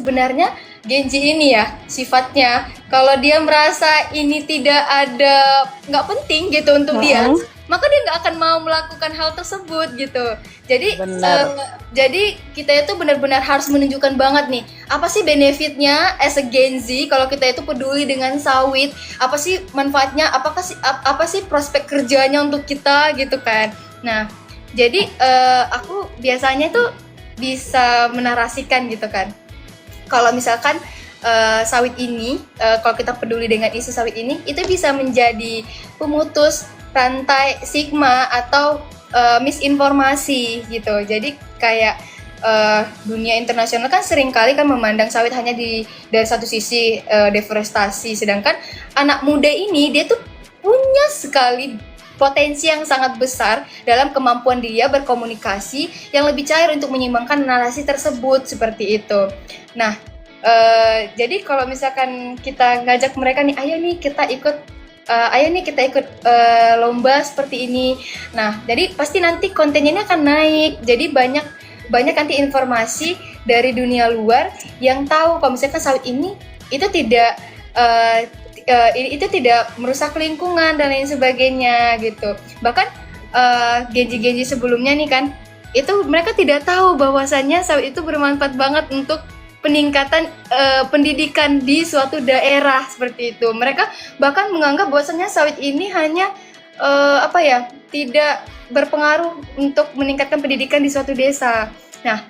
sebenarnya Genji ini ya sifatnya kalau dia merasa ini nggak penting gitu untuk dia, maka dia nggak akan mau melakukan hal tersebut gitu. Jadi jadi kita itu benar-benar harus menunjukkan banget nih apa sih benefitnya as a Genji kalau kita itu peduli dengan sawit, apa sih manfaatnya, apa sih prospek kerjanya untuk kita gitu kan. Nah jadi aku biasanya tuh bisa menarasikan gitu kan kalau misalkan sawit ini, kalau kita peduli dengan isu sawit ini, itu bisa menjadi pemutus rantai stigma atau misinformasi gitu. Jadi kayak dunia internasional kan seringkali kan memandang sawit hanya dari satu sisi deforestasi, sedangkan anak muda ini dia tuh punya sekali potensi yang sangat besar dalam kemampuan dia berkomunikasi yang lebih cair untuk menyeimbangkan narasi tersebut seperti itu. Nah, jadi kalau misalkan kita ngajak mereka nih, ayo nih kita ikut lomba seperti ini. Nah, jadi pasti nanti kontennya ini akan naik. Jadi banyak nanti informasi dari dunia luar yang tahu kalau misalkan sawit ini itu tidak merusak lingkungan dan lain sebagainya gitu. Bahkan Genji-Genji sebelumnya nih kan, itu mereka tidak tahu bahwasannya sawit itu bermanfaat banget untuk peningkatan pendidikan di suatu daerah seperti itu. Mereka bahkan menganggap bahwasannya sawit ini hanya tidak berpengaruh untuk meningkatkan pendidikan di suatu desa. Nah,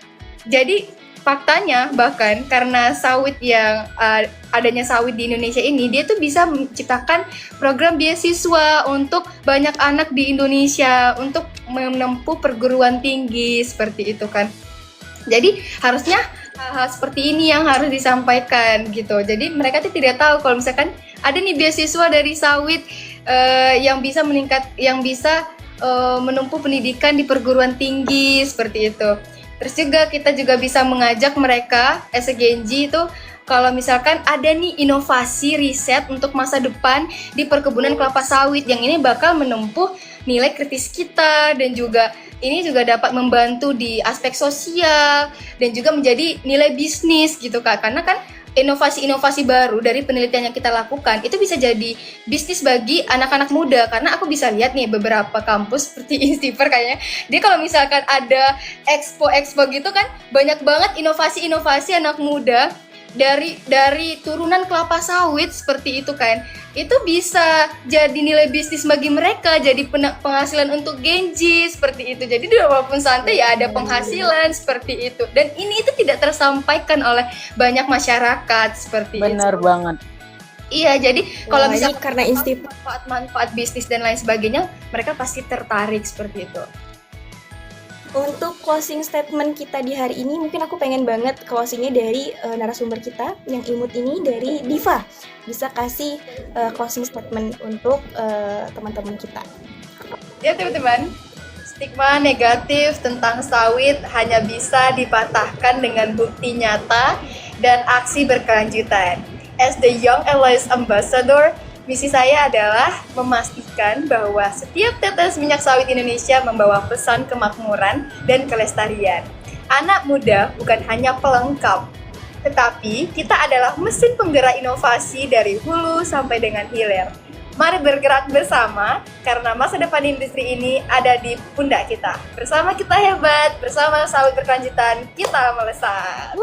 jadi faktanya bahkan karena adanya sawit di Indonesia ini, dia tuh bisa menciptakan program beasiswa untuk banyak anak di Indonesia untuk menempuh perguruan tinggi seperti itu kan. Jadi harusnya hal-hal seperti ini yang harus disampaikan gitu. Jadi mereka tuh tidak tahu kalau misalkan ada nih beasiswa dari sawit yang bisa menempuh pendidikan di perguruan tinggi seperti itu. Terus juga kita juga bisa mengajak mereka as a Genji itu kalau misalkan ada nih inovasi riset untuk masa depan di perkebunan kelapa sawit yang ini bakal menempuh nilai kritis kita dan juga ini juga dapat membantu di aspek sosial dan juga menjadi nilai bisnis gitu Kak. Karena kan inovasi-inovasi baru dari penelitian yang kita lakukan itu bisa jadi bisnis bagi anak-anak muda, karena aku bisa lihat nih beberapa kampus seperti Instiver kayaknya dia kalau misalkan ada expo gitu kan banyak banget inovasi-inovasi anak muda dari turunan kelapa sawit seperti itu kan, itu bisa jadi nilai bisnis bagi mereka, jadi penghasilan untuk Genji seperti itu. Jadi walaupun santai ya ada penghasilan seperti itu, dan ini itu tidak tersampaikan oleh banyak masyarakat seperti itu. Benar banget. Iya, jadi kalau misalnya karena manfaat bisnis dan lain sebagainya, mereka pasti tertarik seperti itu. Untuk closing statement kita di hari ini, mungkin aku pengen banget closingnya dari narasumber kita yang imut ini, dari Diva. Bisa kasih closing statement untuk teman-teman kita. Ya teman-teman, stigma negatif tentang sawit hanya bisa dipatahkan dengan bukti nyata dan aksi berkelanjutan. As the Young Allies Ambassador, misi saya adalah memastikan bahwa setiap tetes minyak sawit Indonesia membawa pesan kemakmuran dan kelestarian. Anak muda bukan hanya pelengkap, tetapi kita adalah mesin penggerak inovasi dari hulu sampai dengan hilir. Mari bergerak bersama, karena masa depan industri ini ada di pundak kita. Bersama kita hebat, bersama sawit berkelanjutan, kita melesat.